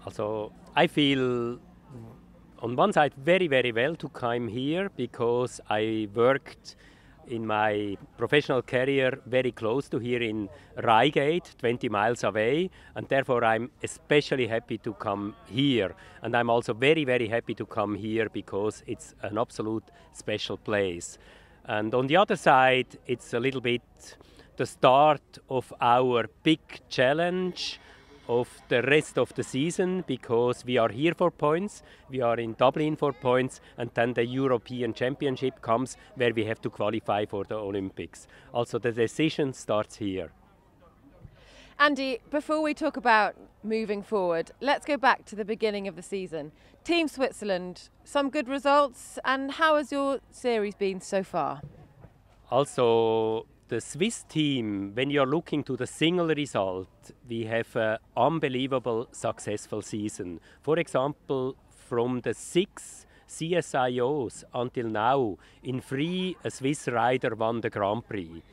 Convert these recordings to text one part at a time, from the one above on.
Also, I feel on one side very, very well to come here because I worked in my professional career very close to here in Reigate, 20 miles away, and therefore I'm especially happy to come here. And I'm also very, very happy to come here because it's an absolute special place. And on the other side, it's a little bit the start of our big challenge of the rest of the season, because we are here for points, we are in Dublin for points, and then the European Championship comes where we have to qualify for the Olympics. Also the decision starts here. Andy, before we talk about moving forward, let's go back to the beginning of the season. Team Switzerland, some good results, and how has your series been so far? Also, the Swiss team, when you're looking to the single result, we have an unbelievable successful season. For example, from the 6 CSIOs until now, in 3 a Swiss rider won the Grand Prix.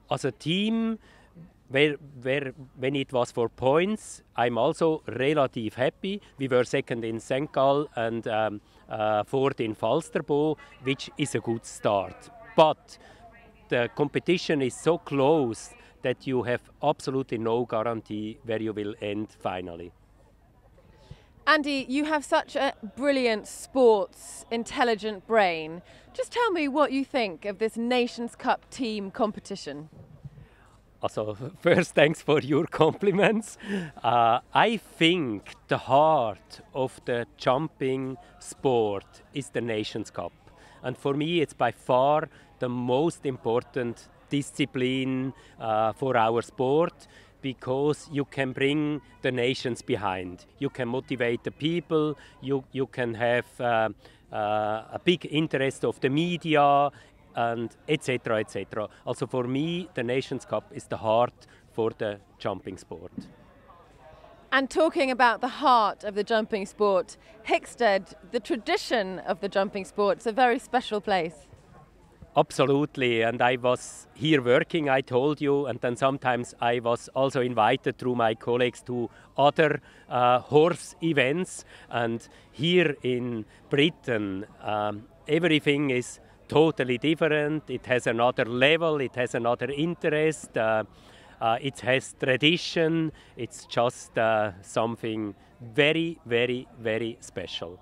As a team, where when it was for points, I'm also relatively happy. We were second in St. Gall and fourth in Falsterbo, which is a good start. But the competition is so close that you have absolutely no guarantee where you will end finally. Andy, you have such a brilliant sports intelligent brain. Just tell me what you think of this Nations Cup team competition. Also, first, thanks for your compliments. I think the heart of the jumping sport is the Nations Cup. And for me, it's by far the most important discipline for our sport, because you can bring the nations behind. You can motivate the people, you can have a big interest of the media, and etc., etc. Also for me, the Nations Cup is the heart for the jumping sport. And talking about the heart of the jumping sport, Hickstead, the tradition of the jumping sport, is a very special place. Absolutely, and I was here working, I told you, and then sometimes I was also invited through my colleagues to other horse events. And here in Britain, everything is totally different. It has another level, it has another interest, it has tradition. It's just something very, very, very special.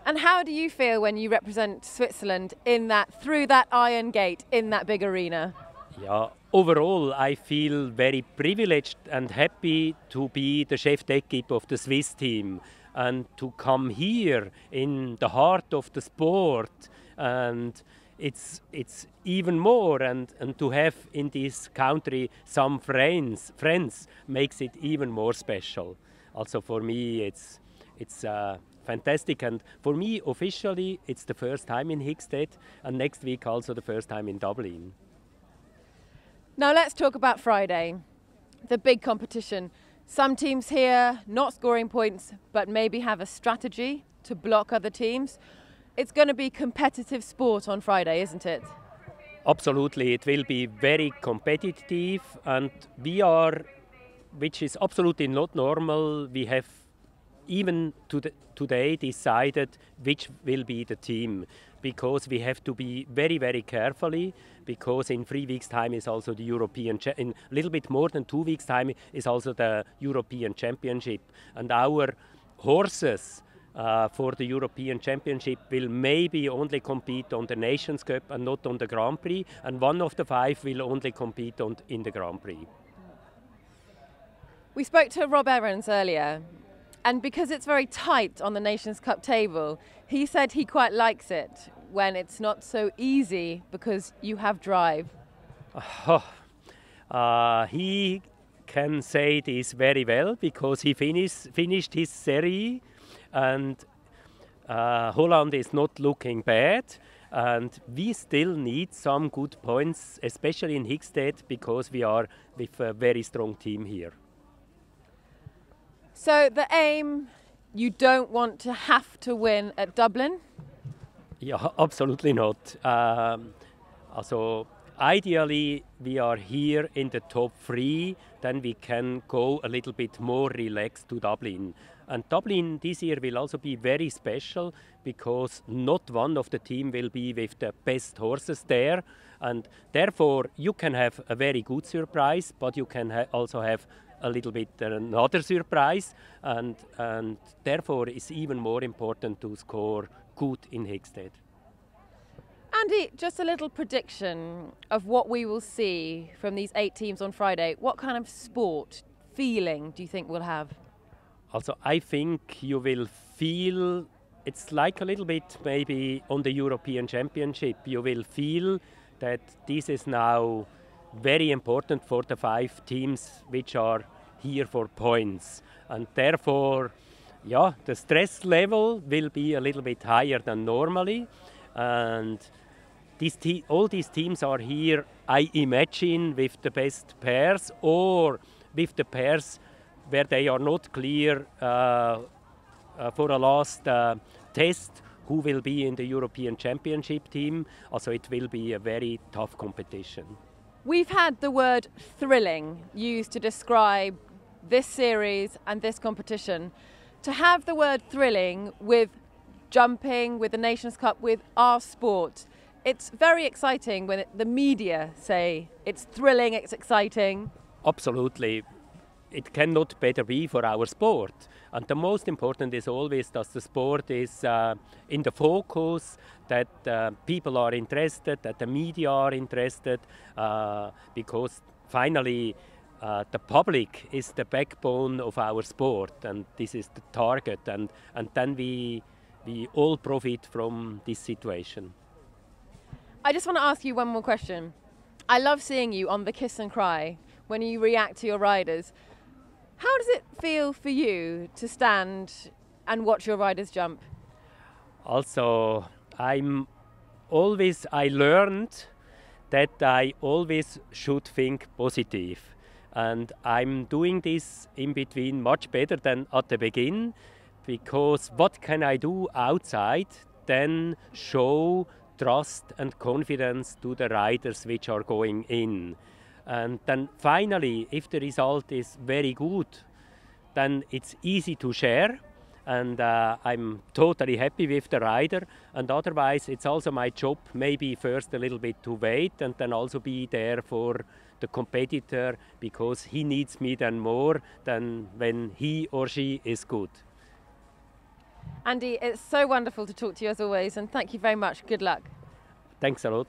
And how do you feel when you represent Switzerland in that, through that iron gate, in that big arena? Yeah, overall I feel very privileged and happy to be the chef d'équipe of the Swiss team and to come here in the heart of the sport. And it's even more, and to have in this country some friends makes it even more special. Also for me it's fantastic, and for me officially it's the first time in Hickstead, and next week also the first time in Dublin. Now let's talk about Friday, the big competition. Some teams here not scoring points, but maybe have a strategy to block other teams. It's going to be competitive sport on Friday, isn't it? Absolutely, it will be very competitive, and we are, which is absolutely not normal, we have even today decided which will be the team, because we have to be very, very carefully, because in 3 weeks' time is also the European, in a little bit more than 2 weeks' time is also the European Championship. And our horses for the European Championship will maybe only compete on the Nations Cup and not on the Grand Prix, and one of the 5 will only compete in the Grand Prix. We spoke to Rob Evans earlier, and because it's very tight on the Nations Cup table, he said he quite likes it when it's not so easy because you have drive. He can say this very well because he finished his series, and Holland is not looking bad, and we still need some good points, especially in Hickstead, because we are with a very strong team here. So the aim, you don't want to have to win at Dublin? Yeah, absolutely not. Also, ideally, we are here in the top 3, then we can go a little bit more relaxed to Dublin. And Dublin this year will also be very special because not one of the team will be with the best horses there. And therefore, you can have a very good surprise, but you can also have a little bit another surprise. And therefore, it's even more important to score good in Hickstead. Andy, just a little prediction of what we will see from these 8 teams on Friday. What kind of sport, feeling do you think we'll have? Also, I think you will feel, it's like a little bit maybe on the European Championship. You will feel that this is now very important for the 5 teams which are here for points. And therefore, yeah, the stress level will be a little bit higher than normally. And all these teams are here, I imagine, with the best pairs or with the pairs where they are not clear for a last test who will be in the European Championship team. Also, it will be a very tough competition. We've had the word thrilling used to describe this series and this competition. To have the word thrilling with jumping, with the Nations Cup, with our sport, it's very exciting when the media say it's thrilling, it's exciting. Absolutely. It cannot better be for our sport. And the most important is always that the sport is in the focus, that people are interested, that the media are interested, because finally the public is the backbone of our sport, and this is the target, and then we all profit from this situation. I just want to ask you one more question. I love seeing you on the kiss and cry when you react to your riders. How does it feel for you to stand and watch your riders jump? Also, I learned that I always should think positive. And I'm doing this in between much better than at the beginning, because what can I do outside than show trust and confidence to the riders which are going in. And then finally, if the result is very good, then it's easy to share. And I'm totally happy with the rider. And otherwise, it's also my job, maybe first a little bit to wait and then also be there for the competitor, because he needs me then more than when he or she is good. Andy, it's so wonderful to talk to you as always, and thank you very much. Good luck. Thanks a lot.